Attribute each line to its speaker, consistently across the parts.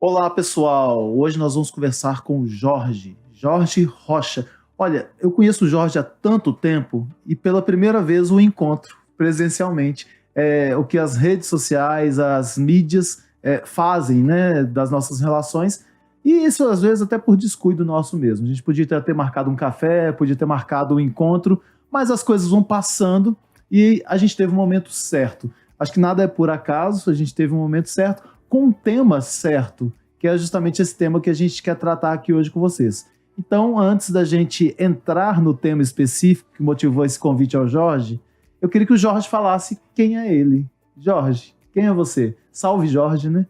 Speaker 1: Olá, pessoal! Hoje nós vamos conversar com o Jorge Rocha. Olha, eu conheço o Jorge há tanto tempo e pela primeira vez o encontro presencialmente. O que as redes sociais, as mídias fazem, né, das nossas relações, e isso às vezes até por descuido nosso mesmo. A gente podia ter marcado um café, podia ter marcado um encontro, mas as coisas vão passando e a gente teve um momento certo. Acho que nada é por acaso, a gente teve um momento certo com um tema certo, que é justamente esse tema que a gente quer tratar aqui hoje com vocês. Então, antes da gente entrar no tema específico que motivou esse convite ao Jorge, eu queria que o Jorge falasse quem é ele. Jorge, quem é você? Salve, Jorge, né?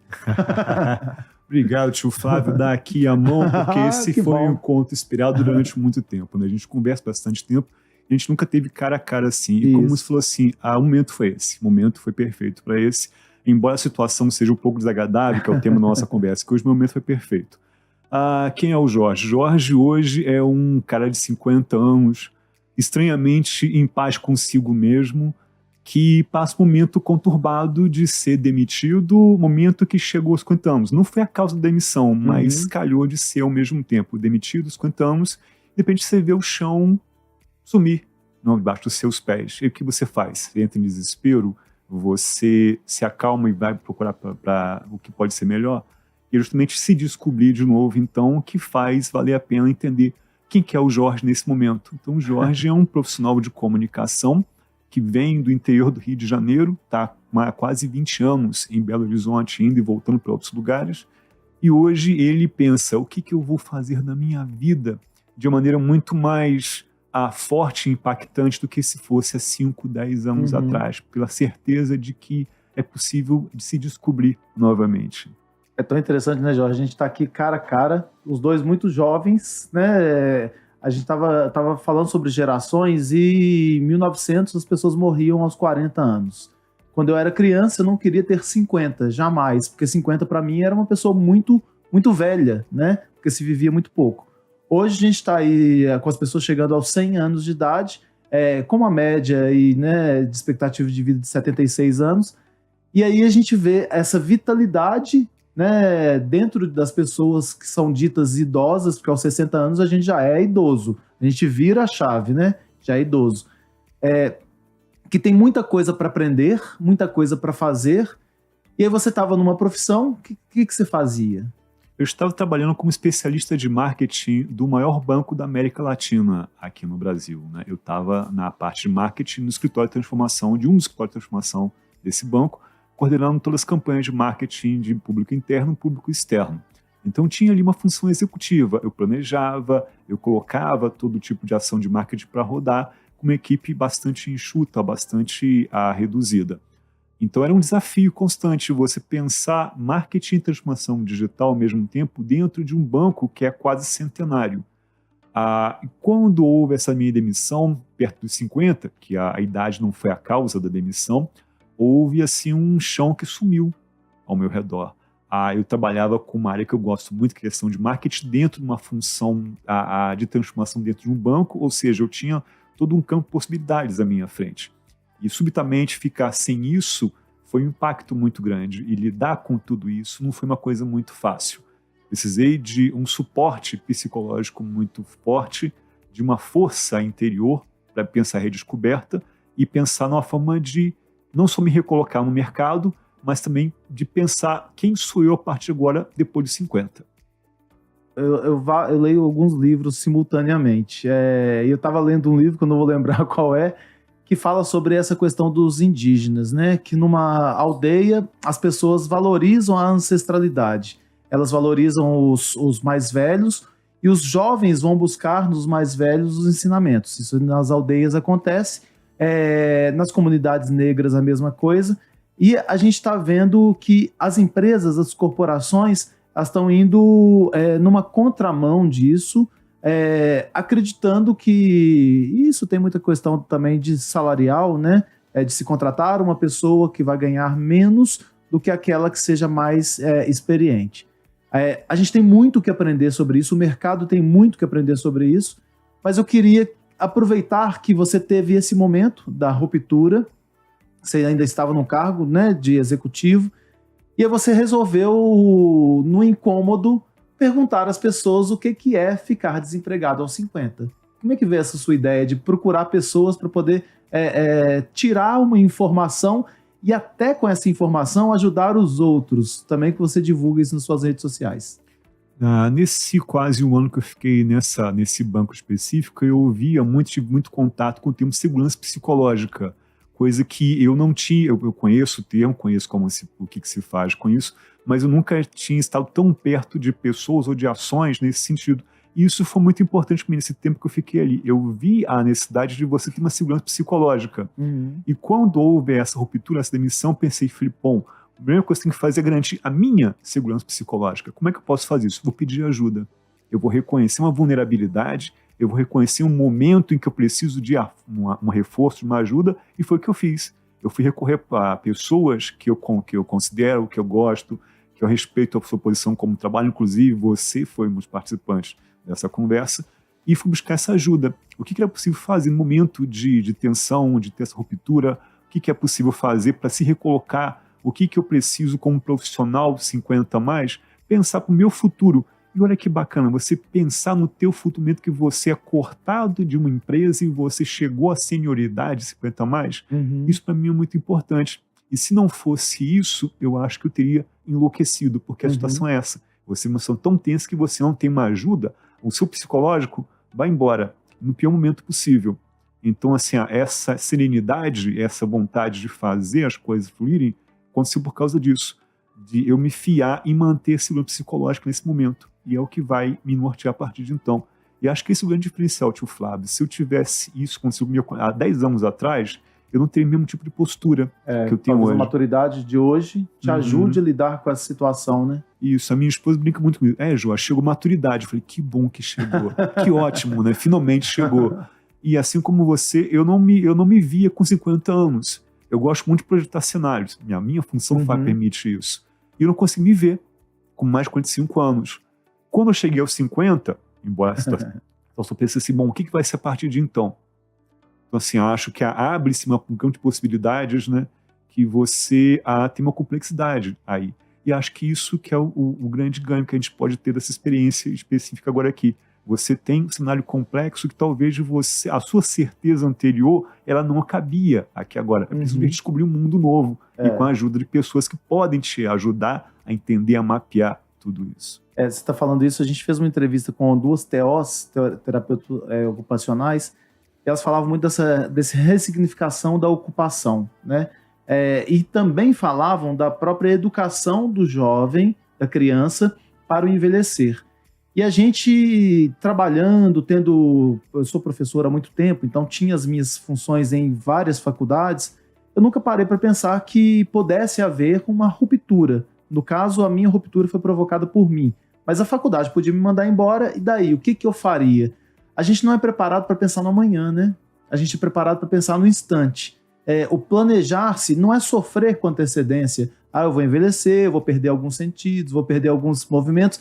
Speaker 2: Obrigado, tio Flávio, dá aqui a mão, porque esse foi um encontro inspirado durante muito tempo, né? A gente conversa bastante tempo, a gente nunca teve cara a cara assim. E como você falou assim, o momento foi esse, o momento foi perfeito para esse. Embora a situação seja um pouco desagradável, que é o tema da nossa conversa, que hoje o momento foi perfeito. Quem é o Jorge? Jorge hoje é um cara de 50 anos, estranhamente em paz consigo mesmo, que passa um momento conturbado de ser demitido, momento que chegou aos 50 anos. Não foi a causa da demissão, mas calhou de ser ao mesmo tempo demitido aos 50 anos, de repente você vê o chão sumir debaixo dos seus pés. E o que você faz? Você entra em desespero, você se acalma e vai procurar para o que pode ser melhor, e justamente se descobrir de novo, então, o que faz valer a pena entender quem que é o Jorge nesse momento. Então, o Jorge é um profissional de comunicação que vem do interior do Rio de Janeiro, está há quase 20 anos em Belo Horizonte, indo e voltando para outros lugares, e hoje ele pensa, o que eu vou fazer na minha vida de uma maneira muito mais forte e impactante do que se fosse há 5, 10 anos atrás, pela certeza de que é possível de se descobrir novamente.
Speaker 1: É tão interessante, né, Jorge? A gente está aqui cara a cara, os dois muito jovens, né? A gente tava falando sobre gerações e em 1900 as pessoas morriam aos 40 anos. Quando eu era criança, eu não queria ter 50, jamais, porque 50 para mim era uma pessoa muito, muito velha, né? Porque se vivia muito pouco. Hoje a gente está aí com as pessoas chegando aos 100 anos de idade, com uma média aí, né, de expectativa de vida de 76 anos, e aí a gente vê essa vitalidade, né, dentro das pessoas que são ditas idosas, porque aos 60 anos a gente já é idoso, a gente vira a chave, né, já é idoso, que tem muita coisa para aprender, muita coisa para fazer, e aí você estava numa profissão, o que você fazia?
Speaker 2: Eu estava trabalhando como especialista de marketing do maior banco da América Latina aqui no Brasil, né? Eu estava na parte de marketing no escritório de transformação, de um dos escritórios de transformação desse banco, coordenando todas as campanhas de marketing de público interno e público externo. Então tinha ali uma função executiva, eu planejava, eu colocava todo tipo de ação de marketing para rodar com uma equipe bastante enxuta, bastante reduzida. Então era um desafio constante você pensar marketing e transformação digital ao mesmo tempo dentro de um banco que é quase centenário. Quando houve essa minha demissão, perto dos 50, que a idade não foi a causa da demissão, houve assim um chão que sumiu ao meu redor. Eu trabalhava com uma área que eu gosto muito, criação de marketing, dentro de uma função de transformação dentro de um banco, ou seja, eu tinha todo um campo de possibilidades à minha frente. E subitamente ficar sem isso foi um impacto muito grande. E lidar com tudo isso não foi uma coisa muito fácil. Precisei de um suporte psicológico muito forte, de uma força interior para pensar a redescoberta e pensar numa forma de não só me recolocar no mercado, mas também de pensar quem sou eu a partir de agora, depois de 50.
Speaker 1: Eu leio alguns livros simultaneamente. Eu estava lendo um livro, que eu não vou lembrar qual é, que fala sobre essa questão dos indígenas, né? Que numa aldeia as pessoas valorizam a ancestralidade. Elas valorizam os mais velhos e os jovens vão buscar nos mais velhos os ensinamentos. Isso nas aldeias acontece, nas comunidades negras a mesma coisa. E a gente está vendo que as empresas, as corporações, elas estão indo numa contramão disso, acreditando que isso tem muita questão também de salarial, né? De se contratar uma pessoa que vai ganhar menos do que aquela que seja mais experiente. A gente tem muito que aprender sobre isso, o mercado tem muito que aprender sobre isso, mas eu queria aproveitar que você teve esse momento da ruptura, você ainda estava no cargo, né, de executivo, E aí você resolveu, no incômodo, perguntar às pessoas o que é ficar desempregado aos 50. Como é que veio essa sua ideia de procurar pessoas para poder tirar uma informação e até com essa informação ajudar os outros? Também que você divulga isso nas suas redes sociais.
Speaker 2: Nesse quase um ano que eu fiquei nesse banco específico, eu tive muito contato com o termo segurança psicológica, coisa que eu não tinha. Eu conheço o termo, conheço o que se faz com isso, mas eu nunca tinha estado tão perto de pessoas ou de ações nesse sentido. E isso foi muito importante para mim nesse tempo que eu fiquei ali. Eu vi a necessidade de você ter uma segurança psicológica. E quando houve essa ruptura, essa demissão, pensei, Filipão, a primeira coisa que eu tenho que fazer é garantir a minha segurança psicológica. Como é que eu posso fazer isso? Vou pedir ajuda. Eu vou reconhecer uma vulnerabilidade, eu vou reconhecer um momento em que eu preciso de um reforço, de uma ajuda, e foi o que eu fiz. Eu fui recorrer a pessoas que eu considero, que eu gosto, que eu respeito a sua posição como trabalho, inclusive você foi um dos participantes dessa conversa, e fui buscar essa ajuda. O que era possível fazer no momento de tensão, de ter essa ruptura? O que é possível fazer para se recolocar? O que eu preciso como profissional 50 a mais? Pensar para o meu futuro. E olha que bacana, você pensar no teu futuro, momento que você é cortado de uma empresa e você chegou à senioridade 50 a mais. Isso para mim é muito importante. E se não fosse isso, eu acho que eu teria enlouquecido, porque a situação é essa. Você é uma situação tão tensa que você não tem uma ajuda, o seu psicológico vai embora no pior momento possível. Então, assim, essa serenidade, essa vontade de fazer as coisas fluírem, aconteceu por causa disso, de eu me fiar e manter esse segurança psicológico nesse momento. E é o que vai me nortear a partir de então. E acho que esse é o grande diferencial, tio Flávio. Se eu tivesse isso acontecido há 10 anos atrás, eu não teria o mesmo tipo de postura que eu tenho hoje.
Speaker 1: A maturidade de hoje te ajude a lidar com essa situação, né?
Speaker 2: Isso, a minha esposa brinca muito comigo. João, chegou maturidade. Eu falei, que bom que chegou. Que ótimo, né? Finalmente chegou. E assim como você, eu não me via com 50 anos. Eu gosto muito de projetar cenários. A minha função permite isso. E eu não consegui me ver com mais de 45 anos. Quando eu cheguei aos 50, embora a situação eu pensei assim, bom, o que vai ser a partir de então? Então, assim, acho que abre-se um campo de possibilidades, né? Que você tem uma complexidade aí. E acho que isso que é o grande ganho que a gente pode ter dessa experiência específica agora aqui. Você tem um cenário complexo que talvez a sua certeza anterior, ela não cabia aqui agora. É preciso descobrir um mundo novo e com a ajuda de pessoas que podem te ajudar a entender, a mapear tudo isso.
Speaker 1: Você está falando isso, a gente fez uma entrevista com duas TOs, terapeutas ocupacionais, e elas falavam muito dessa ressignificação da ocupação, né? E também falavam da própria educação do jovem, da criança, para o envelhecer. E a gente trabalhando, eu sou professor há muito tempo, então tinha as minhas funções em várias faculdades, eu nunca parei para pensar que pudesse haver uma ruptura. No caso, a minha ruptura foi provocada por mim, mas a faculdade podia me mandar embora, e daí? O que eu faria? A gente não é preparado para pensar no amanhã, né? A gente é preparado para pensar no instante. O planejar-se não é sofrer com antecedência. Eu vou envelhecer, eu vou perder alguns sentidos, vou perder alguns movimentos.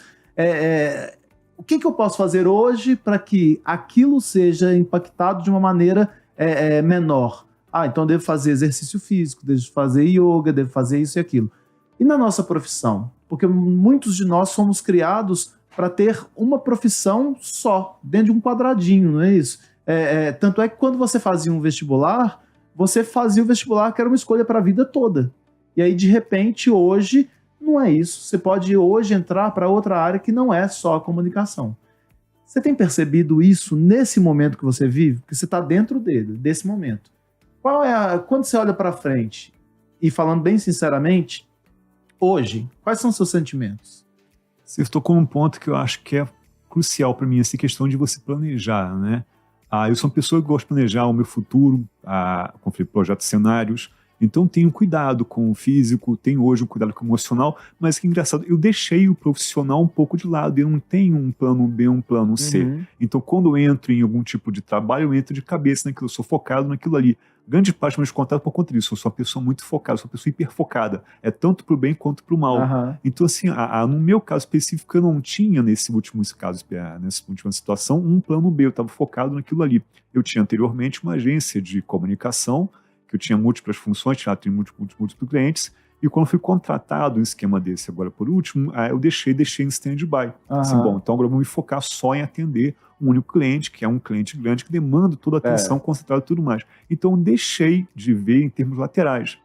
Speaker 1: O que eu posso fazer hoje para que aquilo seja impactado de uma maneira menor? Então eu devo fazer exercício físico, devo fazer yoga, devo fazer isso e aquilo. E na nossa profissão? Porque muitos de nós somos criados para ter uma profissão só, dentro de um quadradinho, não é isso? Tanto é que quando você fazia um vestibular, você fazia o vestibular que era uma escolha para a vida toda. E aí, de repente, hoje, não é isso. Você pode hoje entrar para outra área que não é só a comunicação. Você tem percebido isso nesse momento que você vive? Porque você está dentro desse momento. Quando você olha para frente, e falando bem sinceramente, hoje, quais são os seus sentimentos?
Speaker 2: Você tocou num ponto que eu acho que é crucial para mim, essa questão de você planejar, né? Eu sou uma pessoa que gosta de planejar o meu futuro, com projetos, cenários, então tenho cuidado com o físico, tenho hoje um cuidado com o emocional, mas que engraçado, eu deixei o profissional um pouco de lado, eu não tenho um plano B, um plano C. Então quando eu entro em algum tipo de trabalho, eu entro de cabeça naquilo, eu sou focado naquilo ali. Grande parte dos meus contatos por conta disso, eu sou uma pessoa muito focada, sou uma pessoa hiperfocada, é tanto pro bem quanto pro mal. Então assim, no meu caso específico, eu não tinha nessa última situação um plano B, eu estava focado naquilo ali. Eu tinha anteriormente uma agência de comunicação, que eu tinha múltiplas funções, tinha múltiplos clientes, E quando fui contratado em um esquema desse agora por último, eu deixei em stand-by. Assim, bom, então agora eu vou me focar só em atender um único cliente, que é um cliente grande que demanda toda a atenção concentrada e tudo mais. Então eu deixei de ver em termos laterais.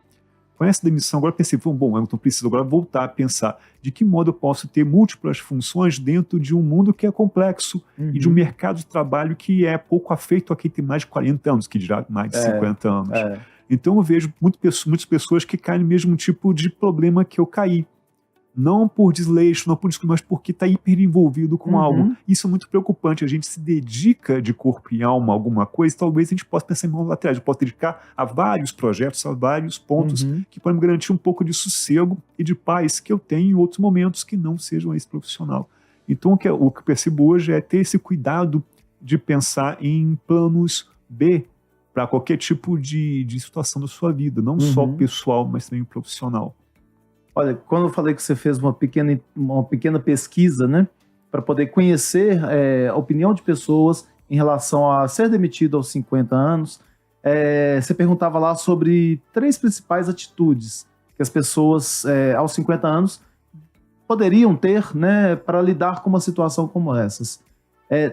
Speaker 2: Com essa demissão, agora eu pensei, bom, então preciso agora voltar a pensar de que modo eu posso ter múltiplas funções dentro de um mundo que é complexo e de um mercado de trabalho que é pouco afeito a quem tem mais de 40 anos, que dirá mais de 50 anos. Então eu vejo muitas pessoas que caem no mesmo tipo de problema que eu caí. Não por desleixo, não por desculpa, mas porque está hiper envolvido com algo. Isso é muito preocupante. A gente se dedica de corpo e alma a alguma coisa, talvez a gente possa pensar em mãos laterais. Eu posso dedicar a vários projetos, a vários pontos que podem me garantir um pouco de sossego e de paz que eu tenho em outros momentos que não sejam esse profissional. Então o que eu percebo hoje é ter esse cuidado de pensar em planos B para qualquer tipo de situação da sua vida, não só pessoal, mas também profissional.
Speaker 1: Olha, quando eu falei que você fez uma pequena pesquisa, né, para poder conhecer a opinião de pessoas em relação a ser demitido aos 50 anos, você perguntava lá sobre 3 principais atitudes que as pessoas aos 50 anos poderiam ter, né, para lidar com uma situação como essas.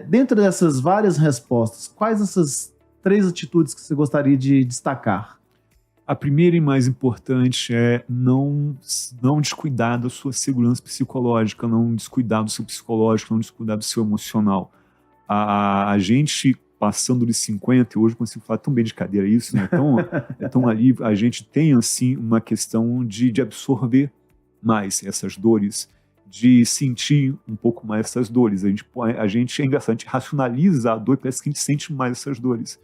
Speaker 1: Dentro dessas várias respostas, quais essas 3 atitudes que você gostaria de destacar?
Speaker 2: A primeira e mais importante é não descuidar da sua segurança psicológica, não descuidar do seu psicológico, não descuidar do seu emocional. A gente, passando de 50, e hoje eu consigo falar tão bem de cadeira isso, né? É tão alívio, a gente tem, assim, uma questão de absorver mais essas dores, de sentir um pouco mais essas dores. A gente é engraçado, a gente racionaliza a dor e parece que a gente sente mais essas dores.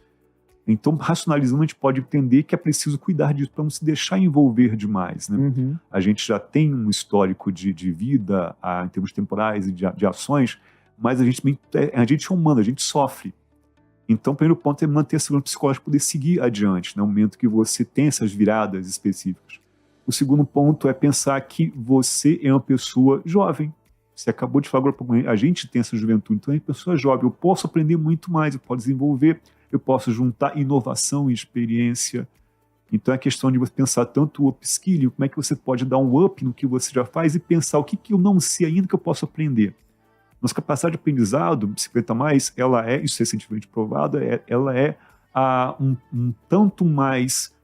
Speaker 2: Então, racionalizando, a gente pode entender que é preciso cuidar disso para não se deixar envolver demais. Né? A gente já tem um histórico de vida em termos temporais e de ações, mas a gente é humano, a gente sofre. Então, o primeiro ponto é manter a segurança psicológica para poder seguir adiante, no momento que você tem essas viradas específicas. O segundo ponto é pensar que você é uma pessoa jovem. Você acabou de falar agora, a gente tem essa juventude, então é uma pessoa jovem. Eu posso aprender muito mais, eu posso desenvolver, eu posso juntar inovação e experiência. Então é questão de você pensar tanto o upskilling, como é que você pode dar um up no que você já faz e pensar o que eu não sei ainda que eu posso aprender. Nossa capacidade de aprendizado, 50 mais, ela é, isso é cientificamente provado, ela é um tanto mais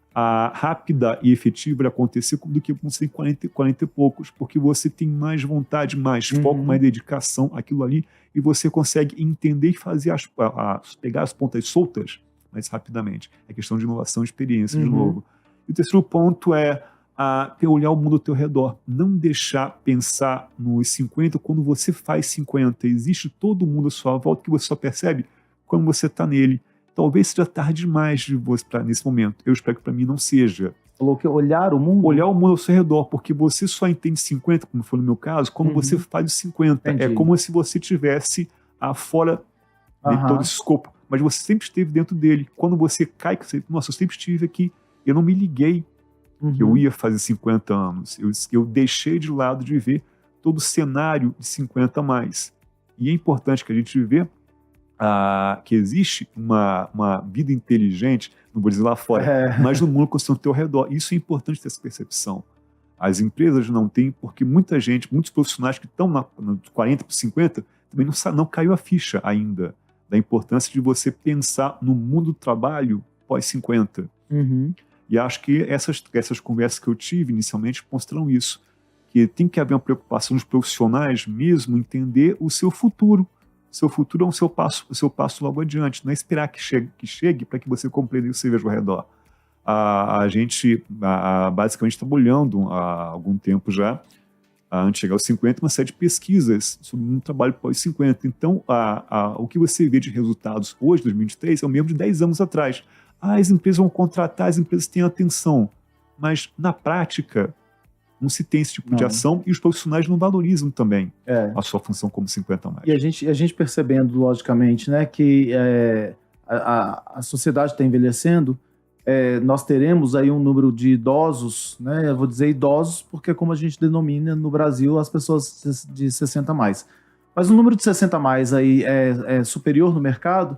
Speaker 2: rápida e efetiva de acontecer do que você tem 40 e poucos, porque você tem mais vontade, mais foco, mais dedicação àquilo ali, e você consegue entender e fazer pegar as pontas soltas mais rapidamente. É questão de inovação e experiência, de novo. E o terceiro ponto é olhar o mundo ao teu redor. Não deixar pensar nos 50 quando você faz 50. Existe todo mundo à sua volta que você só percebe quando você está nele. Talvez seja tarde demais nesse momento. Eu espero que para mim não seja.
Speaker 1: Falou que olhar o mundo?
Speaker 2: Olhar o mundo ao seu redor, porque você só entende 50, como foi no meu caso, quando você faz os 50.
Speaker 1: Entendi.
Speaker 2: É como se você estivesse fora de todo esse escopo. Mas você sempre esteve dentro dele. Quando você cai, nossa, eu sempre estive aqui. Eu não me liguei que eu ia fazer 50 anos. Eu deixei de lado de ver todo o cenário de 50 a mais. E é importante que a gente veja que existe uma vida inteligente, não vou dizer lá fora, mas no mundo que está ao teu redor. Isso é importante ter essa percepção. As empresas não têm, porque muitos profissionais que estão de 40 para 50, também não caiu a ficha ainda da importância de você pensar no mundo do trabalho pós-50. E acho que essas conversas que eu tive inicialmente mostram isso, que tem que haver uma preocupação dos profissionais mesmo entender o seu futuro. Seu futuro é o seu passo logo adiante. Não é esperar que chegue para que você compreenda e você veja ao redor. A gente basicamente está olhando há algum tempo já, antes de chegar aos 50, uma série de pesquisas sobre um trabalho pós-50. Então, o que você vê de resultados hoje, 2023, é o mesmo de 10 anos atrás. As empresas vão contratar, as empresas têm atenção. Mas, na prática, não se tem esse tipo de ação e os profissionais não valorizam também a sua função como 50 a mais.
Speaker 1: E a gente percebendo, logicamente, né, que a sociedade está envelhecendo, nós teremos aí um número de idosos, né, eu vou dizer idosos porque é como a gente denomina no Brasil as pessoas de 60 a mais. Mas o número de 60 a mais aí é superior no mercado,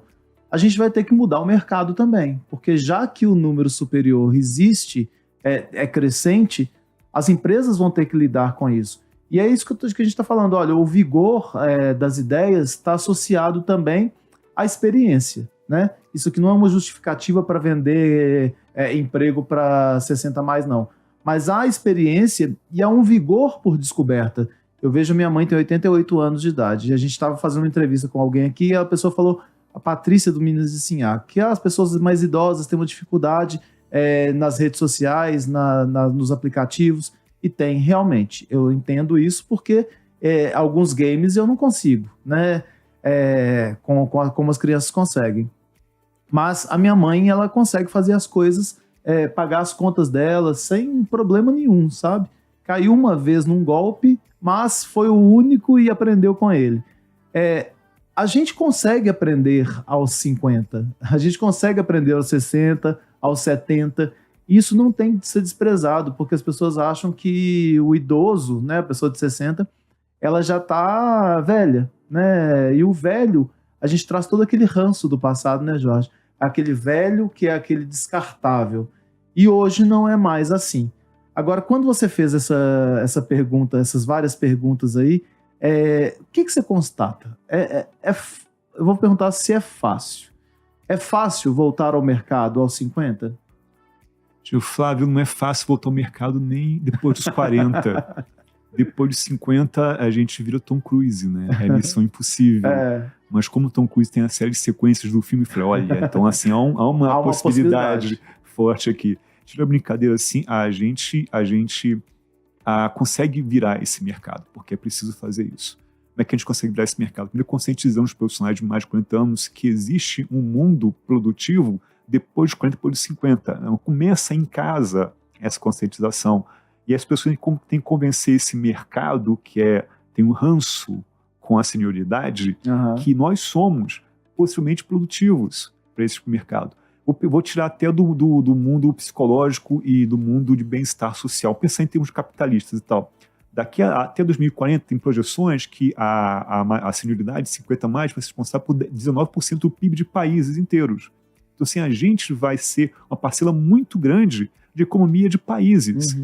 Speaker 1: a gente vai ter que mudar o mercado também, porque já que o número superior existe, é crescente, As empresas vão ter que lidar com isso. E é isso que a gente está falando. Olha, o vigor das ideias está associado também à experiência, né? Isso aqui não é uma justificativa para vender emprego para 60 mais, não. Mas há experiência e há um vigor por descoberta. Eu vejo minha mãe tem 88 anos de idade. E a gente estava fazendo uma entrevista com alguém aqui e a pessoa falou, a Patrícia do Minas de Sinhá, que as pessoas mais idosas têm uma dificuldade nas redes sociais, nos aplicativos. E tem, realmente. Eu entendo isso porque alguns games eu não consigo, né? Como as crianças conseguem. Mas a minha mãe, ela consegue fazer as coisas, pagar as contas dela sem problema nenhum, sabe? Caiu uma vez num golpe, mas foi o único e aprendeu com ele. A gente consegue aprender aos 50, a gente consegue aprender aos 60, aos 70. Isso não tem de ser desprezado, porque as pessoas acham que o idoso, né, a pessoa de 60, ela já está velha, né? E o velho, a gente traz todo aquele ranço do passado, né, Jorge? Aquele velho que é aquele descartável. E hoje não é mais assim. Agora, quando você fez essa pergunta, essas várias perguntas aí, o que você constata? Eu vou perguntar se é fácil. É fácil voltar ao mercado aos 50?
Speaker 2: Tio Flávio, não é fácil voltar ao mercado nem depois dos 40. Depois dos 50, a gente vira Tom Cruise, né? É missão impossível. Mas como Tom Cruise tem a série de sequências do filme, eu falei, olha, então assim, há uma possibilidade forte aqui. Tira a brincadeira, assim, a gente consegue virar esse mercado, porque é preciso fazer isso. Como é que a gente consegue virar esse mercado? Primeiro, conscientizando os profissionais de mais de 40 anos que existe um mundo produtivo depois de 40, depois de 50. Começa em casa essa conscientização. E as pessoas têm que convencer esse mercado que tem um ranço com a senioridade, que nós somos possivelmente produtivos para esse mercado. Vou tirar até do mundo psicológico e do mundo de bem-estar social, pensar em termos capitalistas e tal. Daqui até 2040 tem projeções que a senioridade de 50 mais vai ser responsável por 19% do PIB de países inteiros. Então, assim, a gente vai ser uma parcela muito grande de economia de países.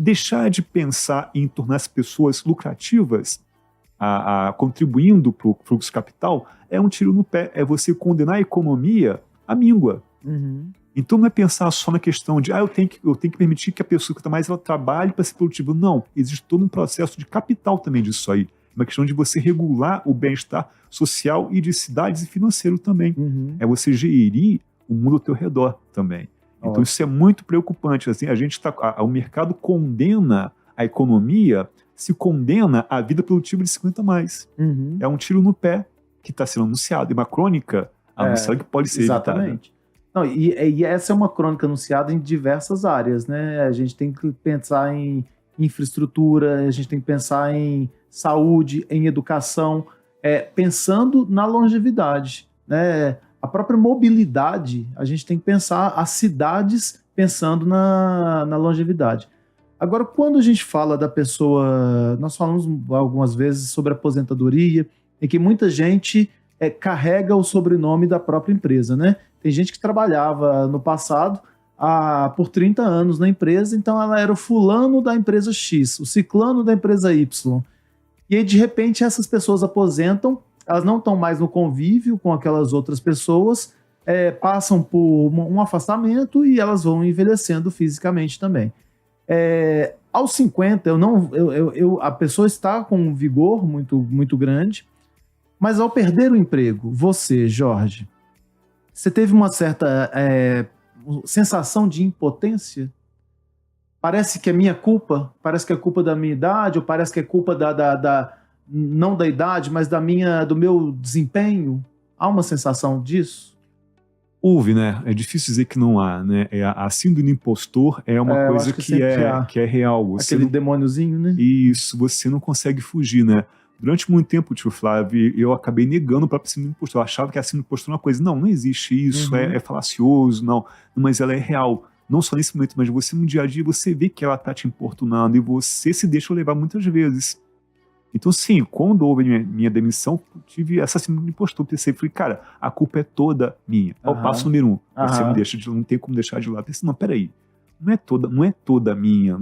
Speaker 2: Deixar de pensar em tornar as pessoas lucrativas, contribuindo para o fluxo de capital, é um tiro no pé. É você condenar a economia à míngua. Então não é pensar só na questão de eu tenho que permitir que a pessoa que está mais ela trabalhe para ser produtiva. Não, existe todo um processo de capital também disso aí. Uma questão de você regular o bem-estar social e de cidades e financeiro também. É você gerir o mundo ao teu redor também. Então isso é muito preocupante. Assim, o mercado condena a economia, se condena a vida produtiva de 50 mais. É um tiro no pé que está sendo anunciado. É uma crônica anunciada que pode ser
Speaker 1: exatamente. Não, e essa é uma crônica anunciada em diversas áreas, né? A gente tem que pensar em infraestrutura, a gente tem que pensar em saúde, em educação, pensando na longevidade, né? A própria mobilidade, a gente tem que pensar as cidades pensando na longevidade. Agora, quando a gente fala da pessoa, nós falamos algumas vezes sobre aposentadoria, em que muita gente carrega o sobrenome da própria empresa, né? Tem gente que trabalhava no passado por 30 anos na empresa, então ela era o fulano da empresa X, o ciclano da empresa Y. E aí, de repente, essas pessoas aposentam, elas não estão mais no convívio com aquelas outras pessoas, passam por um afastamento e elas vão envelhecendo fisicamente também. Aos 50, a pessoa está com um vigor muito, muito grande, mas ao perder o emprego, você, Jorge, você teve uma certa sensação de impotência? Parece que é minha culpa, parece que é culpa da minha idade, ou parece que é culpa não da idade, mas do meu desempenho? Há uma sensação disso?
Speaker 2: Houve, né? É difícil dizer que não há, né? A síndrome do impostor é uma coisa que é real.
Speaker 1: Aquele demôniozinho, né?
Speaker 2: Isso, você não consegue fugir, né? Durante muito tempo, tio Flávio, eu acabei negando o próprio síndrome do impostor. Eu achava que a síndrome do impostor era uma coisa. Não existe isso, é falacioso, não. Mas ela é real. Não só nesse momento, mas você no dia a dia, você vê que ela está te importunando e você se deixa levar muitas vezes. Então, sim, quando houve minha demissão, tive essa síndrome do impostor. Pensei, falei, cara, a culpa é toda minha. O passo número 1. Você não tem como deixar de lado. Pensei, não, peraí. não é toda minha,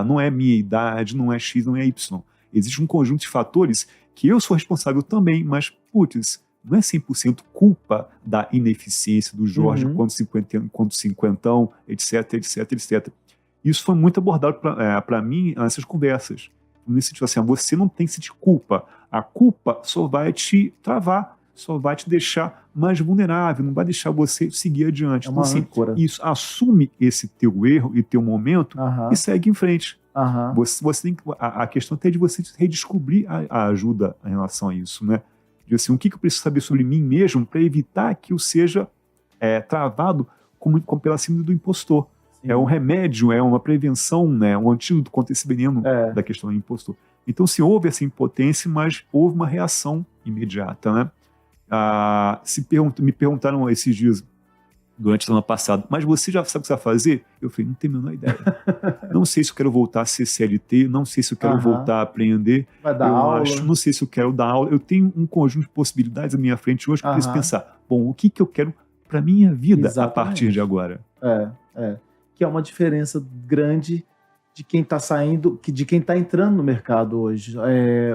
Speaker 2: não é minha idade, não é X, não é Y. Existe um conjunto de fatores que eu sou responsável também, mas, putz, não é 100% culpa da ineficiência do Jorge quanto cinquentão, etc, etc, etc. Isso foi muito abordado para mim nessas conversas. No sentido assim, você não tem que sentir culpa. A culpa só vai te travar, só vai te deixar mais vulnerável, não vai deixar você seguir adiante.
Speaker 1: É uma âncora.
Speaker 2: Isso, assume esse teu erro e teu momento e segue em frente. Você tem a questão até de você redescobrir a ajuda em relação a isso, né? De assim, o que eu preciso saber sobre mim mesmo para evitar que eu seja travado como pela síndrome do impostor. Sim. É um remédio, é uma prevenção, né? Um antídoto contra esse veneno da questão do impostor. Então, se houve essa impotência, mas houve uma reação imediata, né? Me perguntaram esses dias, durante o ano passado, mas você já sabe o que você vai fazer? Eu falei, não tenho a menor ideia. Não sei se eu quero voltar a ser CLT, não sei se eu quero voltar a aprender.
Speaker 1: Vai dar aula.
Speaker 2: Não sei se eu quero dar aula. Eu tenho um conjunto de possibilidades à minha frente hoje que eu preciso pensar, bom, o que eu quero para minha vida a partir de agora?
Speaker 1: Que é uma diferença grande de quem está saindo, de quem está entrando no mercado hoje.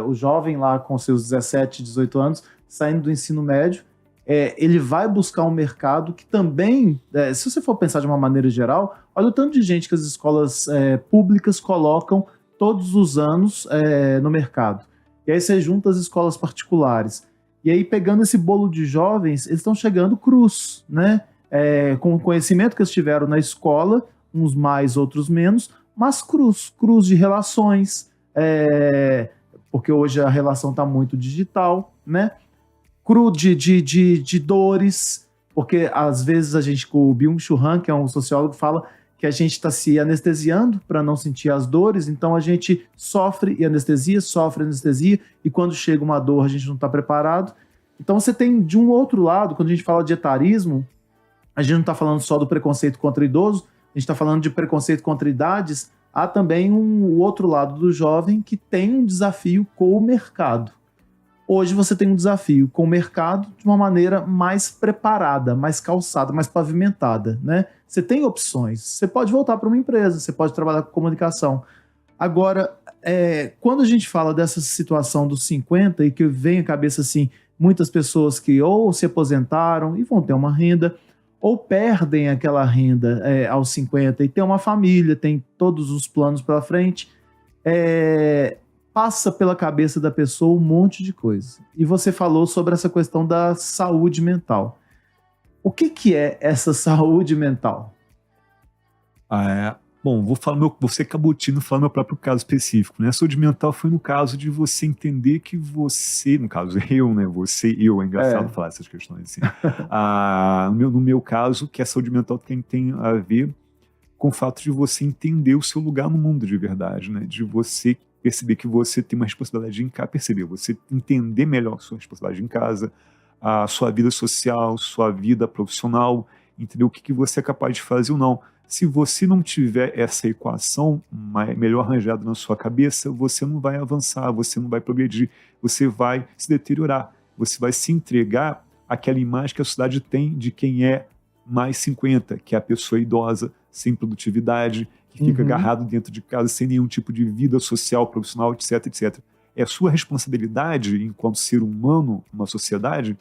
Speaker 1: O jovem lá com seus 17, 18 anos, saindo do ensino médio, ele vai buscar um mercado que também, se você for pensar de uma maneira geral, olha o tanto de gente que as escolas públicas colocam todos os anos no mercado. E aí você junta as escolas particulares. E aí, pegando esse bolo de jovens, eles estão chegando crus, né? Com o conhecimento que eles tiveram na escola, uns mais, outros menos, mas cruz de relações, porque hoje a relação está muito digital, né? Cru de dores, porque às vezes a gente, com o Byung-Chul Han, que é um sociólogo, fala que a gente está se anestesiando para não sentir as dores, então a gente sofre anestesia, e quando chega uma dor a gente não está preparado. Então você tem, de um outro lado, quando a gente fala de etarismo, a gente não está falando só do preconceito contra idoso, a gente está falando de preconceito contra idades, há também o outro lado do jovem que tem um desafio com o mercado. Hoje você tem um desafio com o mercado de uma maneira mais preparada, mais calçada, mais pavimentada, né? Você tem opções. Você pode voltar para uma empresa, você pode trabalhar com comunicação. Agora, quando a gente fala dessa situação dos 50 e que vem à cabeça assim, muitas pessoas que ou se aposentaram e vão ter uma renda, ou perdem aquela renda aos 50 e tem uma família, tem todos os planos pela frente, passa pela cabeça da pessoa um monte de coisa. E você falou sobre essa questão da saúde mental. O que é essa saúde mental?
Speaker 2: Bom, vou ser cabotino falando meu próprio caso específico, né? A saúde mental foi no caso de você entender que você, no caso eu, né? É engraçado falar essas questões assim. No meu caso, que a saúde mental tem a ver com o fato de você entender o seu lugar no mundo de verdade, né? De você perceber que você tem uma responsabilidade em casa, você entender melhor a sua responsabilidade em casa, a sua vida social, sua vida profissional, entender o que você é capaz de fazer ou não. Se você não tiver essa equação melhor arranjada na sua cabeça, você não vai avançar, você não vai progredir, você vai se deteriorar, você vai se entregar àquela imagem que a sociedade tem de quem é mais 50, que é a pessoa idosa, sem produtividade, que fica agarrado dentro de casa sem nenhum tipo de vida social, profissional, etc, etc. É sua responsabilidade, enquanto ser humano, numa sociedade,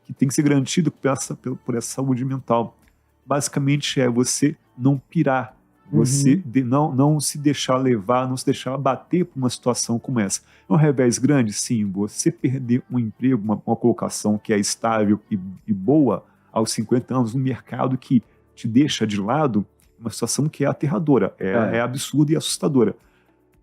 Speaker 2: que tem que ser garantida por essa saúde mental. Basicamente é você não pirar, você não se deixar levar, não se deixar abater por uma situação como essa. É um revés grande? Sim. Você perder um emprego, uma colocação que é estável e boa aos 50 anos, num mercado que te deixa de lado, uma situação que é aterradora, é absurda e assustadora.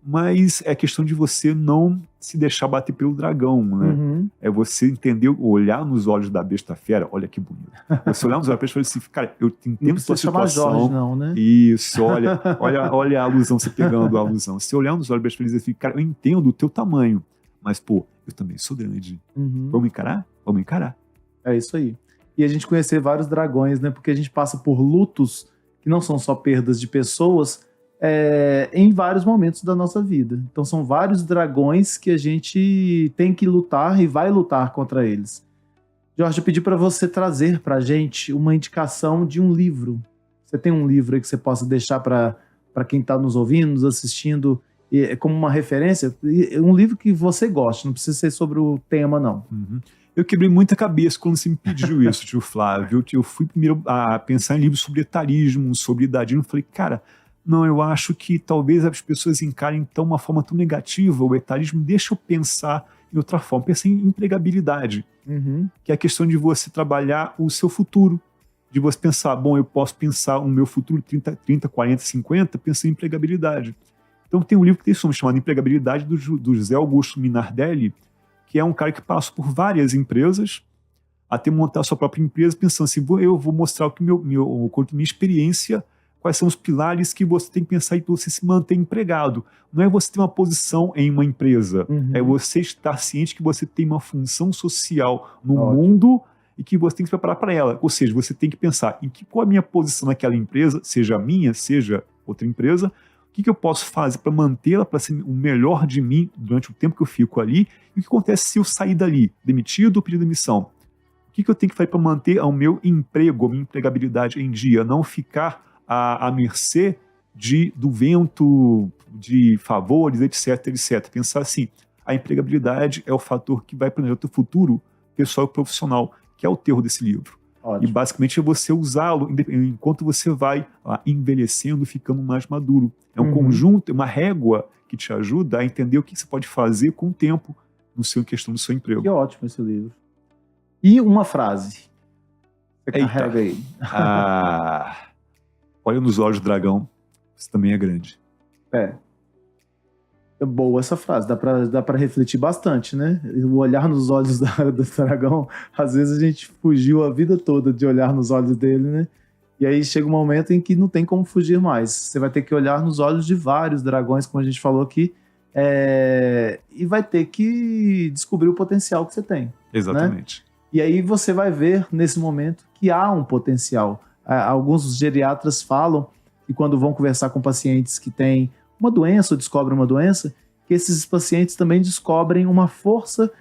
Speaker 2: Mas é questão de você não se deixar bater pelo dragão, né? É você entender, olhar nos olhos da besta fera, olha que bonito. Você olhar nos olhos da besta fera e falar assim, cara, eu entendo sua situação. Jorge, não, né? Isso, olha a alusão, você pegando a alusão. Se olhar nos olhos da besta fera e dizer assim, cara, eu entendo o teu tamanho, mas, pô, eu também sou grande. Vamos encarar? Vamos encarar.
Speaker 1: É isso aí. E a gente conhecer vários dragões, né? Porque a gente passa por lutos que não são só perdas de pessoas, em vários momentos da nossa vida. Então são vários dragões que a gente tem que lutar e vai lutar contra eles. Jorge, eu pedi para você trazer para a gente uma indicação de um livro. Você tem um livro aí que você possa deixar para quem está nos ouvindo, nos assistindo, como uma referência? Um livro que você goste, não precisa ser sobre o tema, não.
Speaker 2: Uhum. Eu quebrei muita cabeça quando você me pediu isso, tio Flávio. Eu fui primeiro a pensar em livros sobre etarismo, sobre idadismo. Eu falei, cara, não, eu acho que talvez as pessoas encarem de uma forma tão negativa o etarismo. Deixa eu pensar em outra forma. Pensei em empregabilidade, que é a questão de você trabalhar o seu futuro. De você pensar, bom, eu posso pensar o meu futuro 30, 40, 50, pensando em empregabilidade. Então tem um livro que tem esse nome chamado Empregabilidade, do José Augusto Minardelli, que é um cara que passa por várias empresas até montar a sua própria empresa, pensando assim, eu vou mostrar o que minha experiência, quais são os pilares que você tem que pensar para você se manter empregado. Não é você ter uma posição em uma empresa, é você estar ciente que você tem uma função social no mundo e que você tem que se preparar para ela. Ou seja, você tem que pensar em qual é a minha posição naquela empresa, seja a minha, seja outra empresa, o que eu posso fazer para mantê-la, para ser o melhor de mim durante o tempo que eu fico ali, e o que acontece se eu sair dali, demitido ou pedir demissão? O que eu tenho que fazer para manter o meu emprego, a minha empregabilidade em dia, não ficar à mercê do vento, de favores, etc, etc. Pensar assim, a empregabilidade é o fator que vai planejar o teu futuro pessoal e profissional, que é o terror desse livro.
Speaker 1: Ótimo.
Speaker 2: E basicamente é você usá-lo enquanto você vai envelhecendo, ficando mais maduro. É um conjunto, é uma régua que te ajuda a entender o que você pode fazer com o tempo em questão do seu emprego.
Speaker 1: Que ótimo esse livro. E uma frase. Você carrega aí.
Speaker 2: Olha nos olhos do dragão, isso também é grande.
Speaker 1: É boa essa frase, dá pra refletir bastante, né? O olhar nos olhos do dragão, às vezes a gente fugiu a vida toda de olhar nos olhos dele, né? E aí chega um momento em que não tem como fugir mais. Você vai ter que olhar nos olhos de vários dragões, como a gente falou aqui, e vai ter que descobrir o potencial que você tem.
Speaker 2: Exatamente.
Speaker 1: Né? E aí você vai ver, nesse momento, que há um potencial. Alguns geriatras falam que quando vão conversar com pacientes que têm uma doença ou descobrem uma doença, que esses pacientes também descobrem uma força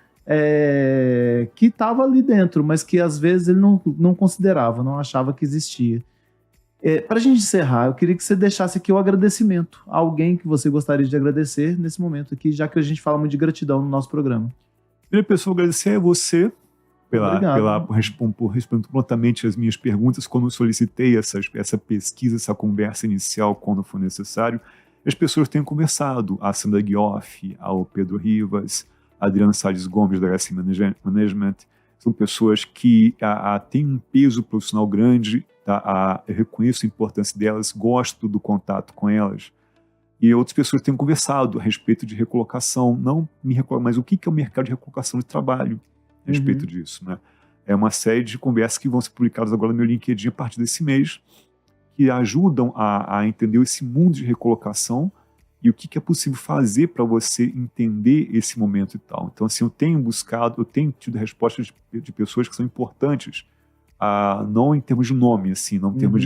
Speaker 1: que estava ali dentro, mas que às vezes ele não considerava, não achava que existia. Para a gente encerrar, eu queria que você deixasse aqui o agradecimento a alguém que você gostaria de agradecer nesse momento aqui, já que a gente fala muito de gratidão no nosso programa.
Speaker 2: Primeira pessoa a agradecer é você por responder prontamente as minhas perguntas quando eu solicitei essa pesquisa, essa conversa inicial quando for necessário. As pessoas têm conversado, a Sandra Guioff, ao Pedro Rivas, a Adriana Salles Gomes, da S Management, são pessoas que têm um peso profissional grande, eu reconheço a importância delas, gosto do contato com elas, e outras pessoas têm conversado a respeito de recolocação, não me recordo, mas o que é o mercado de recolocação de trabalho a respeito disso, né? É uma série de conversas que vão ser publicadas agora no meu LinkedIn a partir desse mês, que ajudam a entender esse mundo de recolocação e o que é possível fazer para você entender esse momento e tal. Então, assim, eu tenho tido respostas de pessoas que são importantes, não em termos de nome, assim, não em termos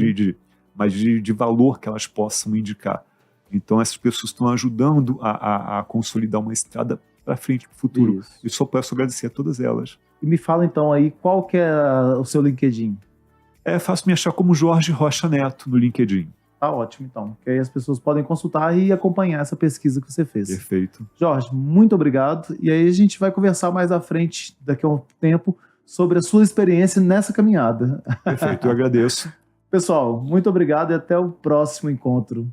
Speaker 2: mas de valor que elas possam indicar. Então, essas pessoas estão ajudando a consolidar uma estrada para frente, para o futuro.
Speaker 1: Isso.
Speaker 2: Eu só posso agradecer a todas elas.
Speaker 1: E me fala então aí, qual que é o seu LinkedIn?
Speaker 2: É fácil me achar como Jorge Rocha Neto no LinkedIn.
Speaker 1: Tá ótimo, então. Que aí as pessoas podem consultar e acompanhar essa pesquisa que você fez.
Speaker 2: Perfeito.
Speaker 1: Jorge, muito obrigado. E aí a gente vai conversar mais à frente, daqui a um tempo, sobre a sua experiência nessa caminhada.
Speaker 2: Perfeito, eu agradeço.
Speaker 1: Pessoal, muito obrigado e até o próximo encontro.